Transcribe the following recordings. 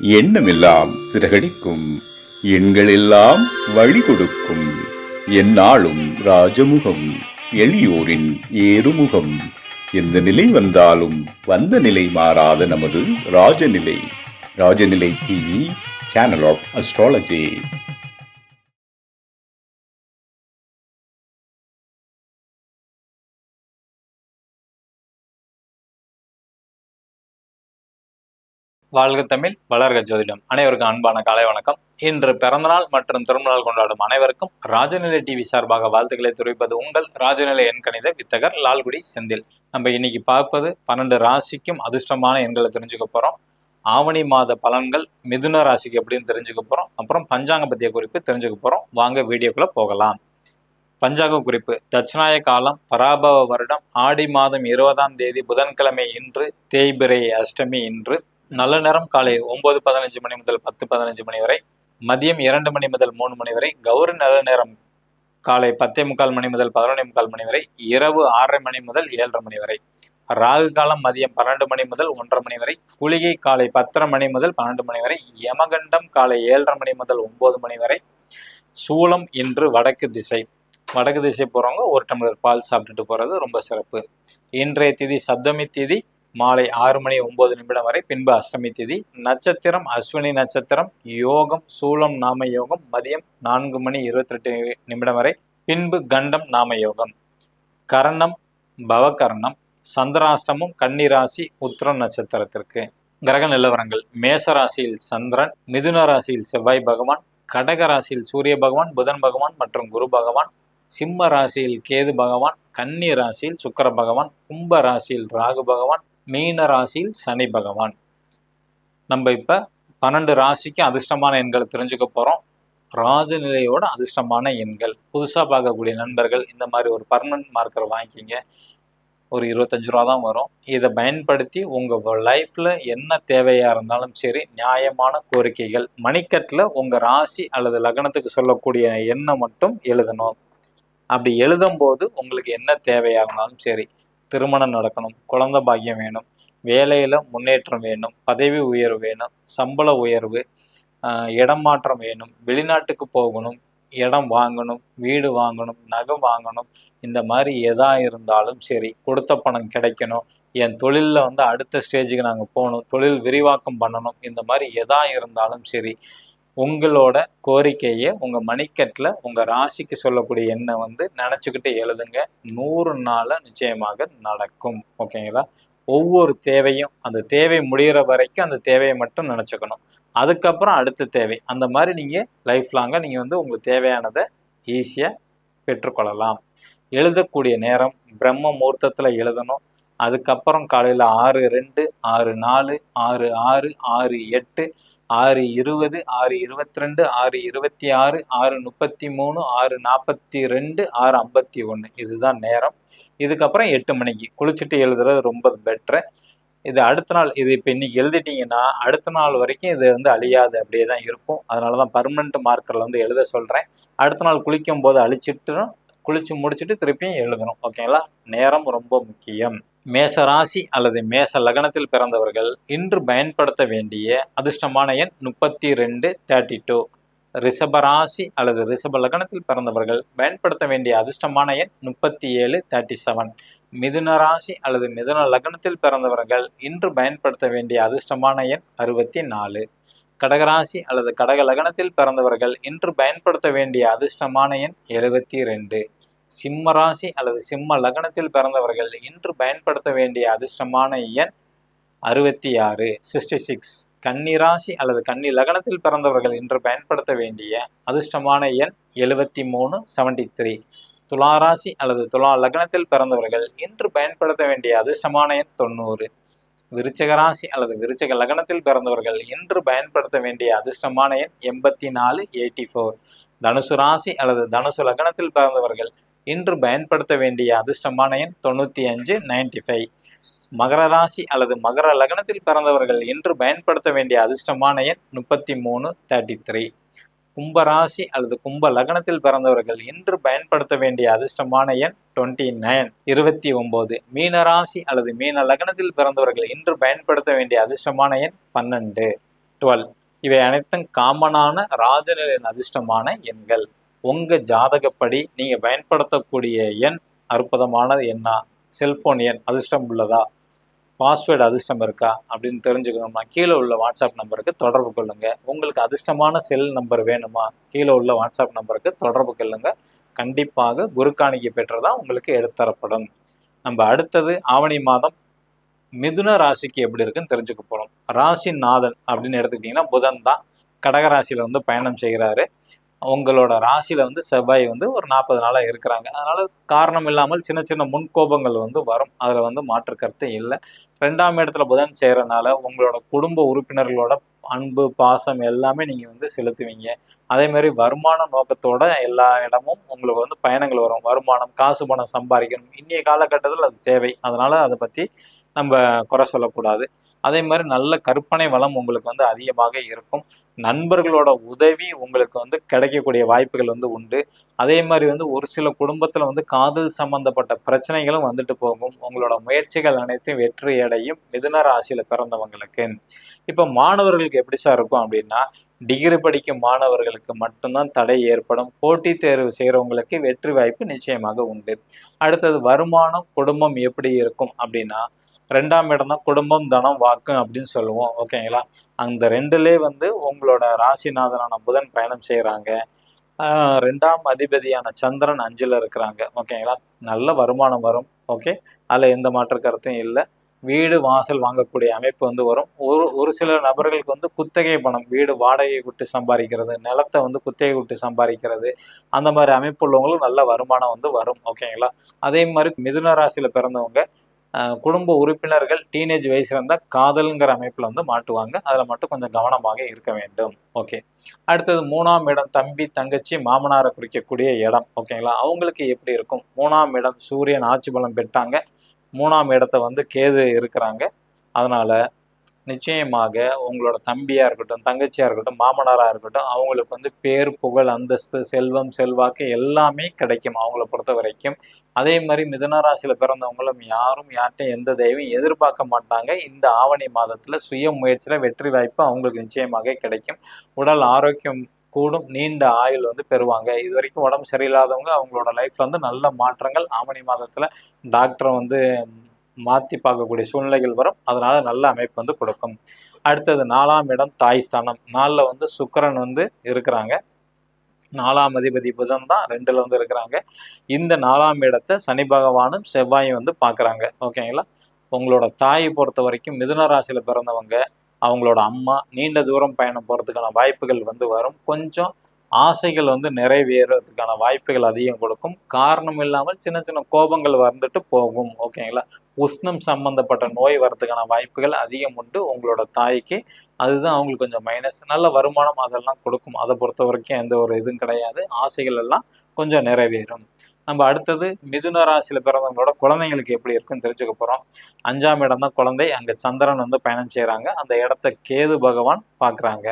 எண்ணமெல்லாம் சிறகடிக்கும், எண்களெல்லாம் வழி கொடுக்கும். எந்நாளும் ராஜமுகம், எளியோரின் ஏறுமுகம். எந்த நிலை வந்தாலும் வந்த நிலை மாறாத நமது Rajanilai. Rajanilai TV, channel of astrology. வாழ்க தமிழ், வளர்க ஜோதிடம். அனைவருக்கும் அன்பான காலை வணக்கம். இன்று பிறந்தநாள் மற்றும் திருமணநாள் கொண்டாடும் அனைவருக்கும் ராஜநிலை டிவி சார்பாக வாழ்த்துக்களை தெரிவிப்பது உங்கள் ராஜநிலை எண்கணித வித்தகர் லால்குடி செந்தில். நம்ம இன்னைக்கு பார்ப்பது 12 ராசிக்கும் அதிர்ஷ்டமான எண்களை தெரிஞ்சுக்க போறோம். ஆவணி மாத பலன்கள் மிதுன ராசிக்கு எப்படின்னு தெரிஞ்சுக்க போறோம். அப்புறம் பஞ்சாங்க பத்திய குறிப்பு தெரிஞ்சுக்க போறோம். வாங்க வீடியோக்குள்ள போகலாம். பஞ்சாங்க குறிப்பு: தட்சிணாய காலம், பராபவ வருடம், ஆடி மாதம் 20ஆம் தேதி புதன்கிழமை இன்று, தேய்பிறை அஷ்டமி இன்று. நல்ல நேரம் காலை 9:15 மணி முதல் 10:15 மணி வரை, மதியம் 2 மணி முதல் 3 மணி வரை, கௌரி நல்ல நேரம் காலை 10:45 மணி முதல் 11:45 மணி வரை, இரவு 6:30 மணி முதல் 7:30 மணி வரை. ராகு காலம் மதியம் 12 மணி முதல் 1:30 மணி வரை, குளிகை காலை 10:30 மணி முதல் 12 மணி வரை, யமகண்டம் காலை 7:30 மணி முதல் 9 மணி வரை. சூலம் இன்று வடக்கு திசை. வடக்கு திசை போறவங்க 1 டம்ளர் பால் சாப்பிட்டுட்டு போறது ரொம்ப சிறப்பு. இன்றைய திதி சப்தமி திதி மாலை 6 மணி 9 நிமிடம் வரை, பின்பு அஷ்டமி திதி. நட்சத்திரம் அஸ்வினி நட்சத்திரம். யோகம் சூலம் நாம யோகம் மதியம் 4 மணி 28 நிமிடம் வரை, பின்பு கண்டம் நாம யோகம். கரணம் பவகரணம். சந்திராஷ்டமம் கன்னிராசி உத்திரம் நட்சத்திரத்திற்கு. கிரக நிலவரங்கள்: மேச ராசியில் சந்திரன், மிதுன ராசியில் செவ்வாய் பகவான், கடக ராசியில் சூரிய பகவான், புதன் பகவான் மற்றும் குரு பகவான், சிம்ம ராசியில் கேது பகவான், கன்னி ராசியில் சுக்கிர பகவான், கும்ப ராசியில் ராகு பகவான், மீன ராசியில் சனி பகவான். நம்ம இப்ப 12 ராசிக்கு அதிர்ஷ்டமான எண்களை தெரிஞ்சுக்க போறோம். ராஜநிலையோட அதிர்ஷ்டமான எண்கள். புதுசா பார்க்கக்கூடிய நண்பர்கள் இந்த மாதிரி ஒரு பர்மனன்ட் மார்க்கர் வாங்கிக்கிங்க. ஒரு 25 ரூபா தான் வரும். இதை பயன்படுத்தி உங்க லைஃப்ல என்ன தேவையா இருந்தாலும் சரி, நியாயமான கோரிக்கைகள் மணிக்கட்டில் உங்க ராசி அல்லது லக்னத்துக்கு சொல்லக்கூடிய எண்ணை மட்டும் எழுதணும். அப்படி எழுதும் போது உங்களுக்கு என்ன தேவையா இருந்தாலும் சரி, திருமணம் நடக்கணும், குழந்தை பாக்கியம் வேணும், வேலையில் முன்னேற்றம் வேணும், பதவி உயர்வு வேணும், சம்பள உயர்வு, இடம் மாற்றம் வேணும், வெளிநாட்டுக்கு போகணும், இடம் வாங்கணும், வீடு வாங்கணும், நகை வாங்கணும், இந்த மாதிரி எதா இருந்தாலும் சரி, கொடுத்த பணம் கிடைக்கணும், என் தொழிலில் அடுத்த ஸ்டேஜுக்கு நாங்கள் போகணும், தொழில் விரிவாக்கம் பண்ணணும், இந்த மாதிரி எதா இருந்தாலும் சரி, உங்களோட கோரிக்கையை உங்கள் மணிக்கட்டில் உங்கள் ராசிக்கு சொல்லக்கூடிய எண்ணை நினச்சிக்கிட்டு எழுதுங்க. 100 நாளில் நிச்சயமாக நடக்கும். ஓகேங்களா? ஒவ்வொரு தேவையும் அந்த தேவை முடிகிற வரைக்கும் அந்த தேவையை மட்டும் நினச்சிக்கணும். அதுக்கப்புறம் அடுத்த தேவை, அந்த மாதிரி நீங்கள் லைஃப் லாங்காக நீங்கள் உங்களுக்கு தேவையானதை ஈஸியாக பெற்றுக்கொள்ளலாம். எழுதக்கூடிய நேரம் பிரம்ம முகூர்த்தத்தில் எழுதணும். அதுக்கப்புறம் காலையில் 6:02, 6:04, 6:06, 6:08, 6:20, 6:22, 6:26, 6:33, 6:42, 6:51 இதுதான் நேரம். இதுக்கப்புறம் 8 மணிக்கு குளிச்சுட்டு எழுதுறது ரொம்ப பெட்ரு. இது அடுத்த நாள், இது இப்போ இன்னைக்கு எழுதிட்டீங்கன்னா அடுத்த நாள் வரைக்கும் இது அழியாது, அப்படியே தான் இருக்கும். அதனால தான் பர்மனெண்ட் மார்க்கரில் எழுத சொல்கிறேன். அடுத்த நாள் குளிக்கும் போது அழிச்சிட்டு குளிச்சு முடிச்சுட்டு திருப்பியும் எழுதணும். ஓகேங்களா? நேரம் ரொம்ப முக்கியம். மேச ராசி அல்லது மேச லக்னத்தில் பிறந்தவர்கள் இன்று பயன்படுத்த வேண்டிய அதிர்ஷ்டமான எண் 32, 32. ரிஷப ராசி அல்லது ரிஷப லக்னத்தில் பிறந்தவர்கள் பயன்படுத்த வேண்டிய அதிர்ஷ்டமான எண் 37, 37. மிதுன ராசி அல்லது மிதுன லக்னத்தில் பிறந்தவர்கள் இன்று பயன்படுத்த வேண்டிய அதிர்ஷ்டமான எண் 64. கடகராசி அல்லது கடக லக்னத்தில் பிறந்தவர்கள் இன்று பயன்படுத்த வேண்டிய அதிர்ஷ்டமான எண் 72. சிம்ம ராசி அல்லது சிம்ம லக்னத்தில் பிறந்தவர்கள் இன்று பயன்படுத்த வேண்டிய அதிர்ஷ்டமான எண் 66, 66. கன்னி ராசி அல்லது கன்னி லக்னத்தில் பிறந்தவர்கள் இன்று பயன்படுத்த வேண்டிய அதிர்ஷ்டமான எண் 73, 73. துலா ராசி அல்லது துலா லக்னத்தில் பிறந்தவர்கள் இன்று பயன்படுத்த வேண்டிய அதிர்ஷ்டமான எண் 90. விருச்சிக ராசி அல்லது விருச்சிக லக்னத்தில் பிறந்தவர்கள் இன்று பயன்படுத்த வேண்டிய அதிர்ஷ்டமான எண் 84, 84. தனுசு ராசி அல்லது தனுசு லக்னத்தில் பிறந்தவர்கள் இன்று பயன்படுத்த வேண்டிய அதிர்ஷ்டமான எண் 95, 95. மகர ராசி அல்லது மகர லக்னத்தில் பிறந்தவர்கள் இன்று பயன்படுத்த வேண்டிய அதிர்ஷ்டமான எண் 33, 33. கும்பராசி அல்லது கும்ப லக்னத்தில் பிறந்தவர்கள் இன்று பயன்படுத்த வேண்டிய அதிர்ஷ்டமான எண் 29, 29. மீனராசி அல்லது மீன லக்னத்தில் பிறந்தவர்கள் இன்று பயன்படுத்த வேண்டிய அதிர்ஷ்டமான எண் 12. 12 இவை அனைத்தும் காமனான ராஜநிலையின் அதிர்ஷ்டமான எண்கள். உங்க ஜாதகப்படி நீங்க பயன்படுத்தக்கூடிய எண் அற்புதமான எண்ணா, செல்போன் எண் அதிர்ஷ்டம் உள்ளதா, பாஸ்வேர்டு அதிர்ஷ்டம் இருக்கா அப்படின்னு தெரிஞ்சுக்கணும்னா கீழே உள்ள வாட்ஸ்அப் நம்பருக்கு தொடர்பு கொள்ளுங்க. உங்களுக்கு அதிர்ஷ்டமான செல் நம்பர் வேணுமா, கீழே உள்ள வாட்ஸ்அப் நம்பருக்கு தொடர்பு கொள்ளுங்க. கண்டிப்பாக குருக்காணிக்கை பெற்றதா உங்களுக்கு எடுத்தரப்படும். நம்ம அடுத்தது ஆவணி மாதம் மிதுன ராசிக்கு எப்படி இருக்குன்னு தெரிஞ்சுக்க போறோம். ராசிநாதன் அப்படின்னு எடுத்துக்கிட்டீங்கன்னா புதன் தான் கடகராசியில வந்து பயணம் செய்கிறாரு. உங்களோட ராசியில வந்து செவ்வாய் வந்து ஒரு 40 நாளா இருக்கிறாங்க. அதனால காரணம் இல்லாமல் சின்ன சின்ன முன்கோபங்கள் வந்து வரும். அதுல வந்து மாற்று கருத்து இல்லை. 2ஆம் இடத்துல புதன் செய்யறதுனால உங்களோட குடும்ப உறுப்பினர்களோட அன்பு பாசம் எல்லாமே நீங்க வந்து செலுத்துவீங்க. அதே மாதிரி வருமான நோக்கத்தோட எல்லா இடமும் உங்களுக்கு வந்து பயணங்கள் வரும். வருமானம், காசு பணம் சம்பாதிக்கணும். இன்னைய காலகட்டத்தில் அது தேவை. அதனால அதை பத்தி நம்ம குறை சொல்லக்கூடாது. அதே மாதிரி நல்ல கற்பனை வளம் உங்களுக்கு வந்து அதிகமாக இருக்கும். நண்பர்களோட உதவி உங்களுக்கு வந்து கிடைக்கக்கூடிய வாய்ப்புகள் வந்து உண்டு. அதே மாதிரி வந்து ஒரு சில குடும்பத்துல வந்து காதல் சம்பந்தப்பட்ட பிரச்சனைகளும் வந்துட்டு போகும். உங்களோட முயற்சிகள் அனைத்தும் வெற்றி அடையும் மிதுன ராசியில பிறந்தவங்களுக்கு. இப்ப மாணவர்களுக்கு எப்படி சார் இருக்கும் அப்படின்னா, டிகிரி படிக்கும் மாணவர்களுக்கு மட்டும்தான் தடை ஏற்படும். போட்டித் தேர்வு செய்யறவங்களுக்கு வெற்றி வாய்ப்பு நிச்சயமாக உண்டு. அடுத்தது வருமானம், குடும்பம் எப்படி இருக்கும் அப்படின்னா, 2ஆம் இடம் தான் குடும்பம், தனம், வாக்கு அப்படின்னு சொல்லுவோம். ஓகேங்களா? அந்த 2லே வந்து உங்களோட ராசிநாதனான புதன் பயணம் செய்கிறாங்க. 2ஆம் அதிபதியான சந்திரன் 5ல் இருக்கிறாங்க. ஓகேங்களா? நல்ல வருமானம் வரும். ஓகே, அதில் எந்த மாற்று கருத்தும் இல்லை. வீடு வாசல் வாங்கக்கூடிய அமைப்பு வந்து வரும். ஒரு சில நபர்களுக்கு வந்து குத்தகை பணம், வீடு வாடகை விட்டு சம்பாதிக்கிறது, நிலத்தை வந்து குத்தகை விட்டு சம்பாதிக்கிறது, அந்த மாதிரி அமைப்பு உள்ளவங்களும் நல்ல வருமானம் வந்து வரும். ஓகேங்களா? அதே மாதிரி மிதுன ராசியில் பிறந்தவங்க குடும்ப உறுப்பினர்கள் டீனேஜ் வயசுல இருந்தால் காதல்ங்கிற அமைப்பில் வந்து மாட்டுவாங்க. அதில் மட்டும் கொஞ்சம் கவனமாக இருக்க வேண்டும். ஓகே, அடுத்தது 3ஆம் இடம் தம்பி, தங்கச்சி, மாமனாரை குறிக்கக்கூடிய இடம். ஓகேங்களா? அவங்களுக்கு எப்படி இருக்கும்? 3ஆம் இடம் சூரியன் ஆட்சி பலம் பெற்றாங்க. 3ஆம் இடத்த வந்து கேது இருக்கிறாங்க. அதனால நிச்சயமாக உங்களோட தம்பியா இருக்கட்டும், தங்கச்சியா இருக்கட்டும், மாமனாரா இருக்கட்டும், அவங்களுக்கு வந்து பேர், புகழ், அந்தஸ்து, செல்வம், செல்வாக்கு எல்லாமே கிடைக்கும் அவங்கள பொறுத்த வரைக்கும். அதே மாதிரி மிதுன ராசியில பிறந்தவங்களும் யாரும் யார்ட்டையும் எந்த தெய்வம் எதிர்பார்க்க மாட்டாங்க. இந்த ஆவணி மாதத்துல சுய முயற்சியில வெற்றி வாய்ப்பு அவங்களுக்கு நிச்சயமாக கிடைக்கும். உடல் ஆரோக்கியம் கூடும், நீண்ட ஆயுள் வந்து பெறுவாங்க. இது வரைக்கும் உடம்பு சரியில்லாதவங்க அவங்களோட லைஃப்ல வந்து நல்ல மாற்றங்கள் ஆவணி மாதத்துல டாக்டரை வந்து மாற்றி பார்க்கக்கூடிய சூழ்நிலைகள் வரும். அதனால நல்ல அமைப்பு வந்து கொடுக்கும். அடுத்தது 4ஆம் இடம் தாய் ஸ்தானம். 4ல் வந்து சுக்கிரன் வந்து இருக்கிறாங்க. 4ஆம் அதிபதி புதன் தான் 2ல் வந்து இருக்கிறாங்க. இந்த 4ஆம் இடத்தை சனி பகவானும் செவ்வாயும் வந்து பார்க்குறாங்க. ஓகேங்களா? உங்களோட தாயை பொறுத்த வரைக்கும் மிதுன ராசியில் பிறந்தவங்க அவங்களோட அம்மா நீண்ட தூரம் பயணம் போகிறதுக்கான வாய்ப்புகள் வந்து வரும். கொஞ்சம் ஆசைகள் வந்து நிறைவேறதுக்கான வாய்ப்புகள் அதிகம் கொடுக்கும். காரணம் இல்லாமல் சின்ன சின்ன கோபங்கள் வந்துட்டு போகும். ஓகேங்களா? உஷ்ணம் சம்பந்தப்பட்ட நோய் வரதுக்கான வாய்ப்புகள் அதிகம் உண்டு உங்களோட தாய்க்கு. அதுதான் அவங்களுக்கு கொஞ்சம் மைனஸ். நல்ல வருமானம் அதெல்லாம் கொடுக்கும். அதை பொறுத்த வரைக்கும் எந்த ஒரு இதுவும் கிடையாது. ஆசைகள் எல்லாம் கொஞ்சம் நிறைவேறும். நம்ம அடுத்தது மிதுன ராசியில் பிறந்தவங்களோட குழந்தைங்களுக்கு எப்படி இருக்குன்னு தெரிஞ்சுக்க போகிறோம். 5ஆம் இடம் தான் குழந்தை. அங்கே சந்திரன் வந்து பயணம் செய்கிறாங்க. அந்த இடத்த கேது பகவான் பார்க்குறாங்க.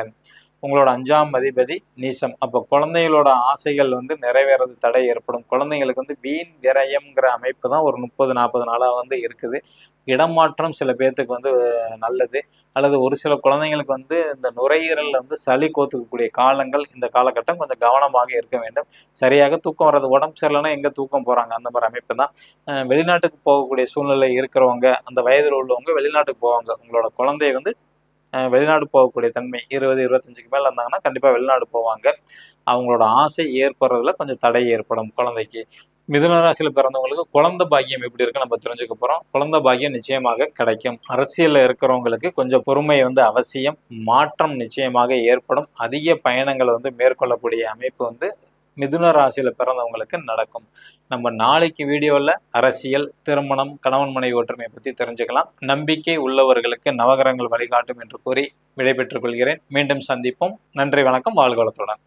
உங்களோட 5ஆம் அதிபதி நீசம். அப்போ குழந்தைகளோட ஆசைகள் வந்து நிறைவேறது தடை ஏற்படும். குழந்தைங்களுக்கு வந்து வீண் விரயம்ங்கிற அமைப்பு தான் ஒரு 30-40 நாளாக வந்து இருக்குது. இடமாற்றம் சில பேர்த்துக்கு வந்து நல்லது. அல்லது ஒரு சில குழந்தைங்களுக்கு வந்து இந்த நுரையீரலில் வந்து சளி கோத்துக்கக்கூடிய காலங்கள் இந்த காலகட்டம் கொஞ்சம் கவனமாக இருக்க வேண்டும். சரியாக தூக்கம் வர்றது, உடம்பு சரியில்லைன்னா எங்கே தூக்கம் போகிறாங்க, அந்த மாதிரி அமைப்பு தான். வெளிநாட்டுக்கு போகக்கூடிய சூழ்நிலை இருக்கிறவங்க, அந்த வயதில் உள்ளவங்க வெளிநாட்டுக்கு போவாங்க. உங்களோட குழந்தைய வந்து வெளிநாடு போகக்கூடிய தன்மை 20-25க்கு மேலே இருந்தாங்கன்னா கண்டிப்பாக வெளிநாடு போவாங்க. அவங்களோட ஆசை ஏற்படுறதுல கொஞ்சம் தடை ஏற்படும் குழந்தைக்கு. மிதுன ராசியில் பிறந்தவங்களுக்கு குழந்தை பாக்கியம் எப்படி இருக்கு நம்ம தெரிஞ்சுக்க போறோம். குழந்தை பாக்கியம் நிச்சயமாக கிடைக்கும். அரசியல்ல இருக்கிறவங்களுக்கு கொஞ்சம் பொறுமை வந்து அவசியம். மாற்றம் நிச்சயமாக ஏற்படும். அதிக பயணங்களை வந்து மேற்கொள்ளக்கூடிய அமைப்பு வந்து மிதுன ராசியில பிறந்தவங்களுக்கு நடக்கும். நம்ம நாளைக்கு வீடியோவில் அரசியல், திருமணம், கணவன் மனைவி ஒற்றுமையை பற்றி தெரிஞ்சுக்கலாம். நம்பிக்கை உள்ளவர்களுக்கு நவகிரகங்கள் வழிகாட்டும் என்று கூறி விடைபெற்றுக் கொள்கிறேன். மீண்டும் சந்திப்போம். நன்றி, வணக்கம், வாழ்க வளத்துடன்.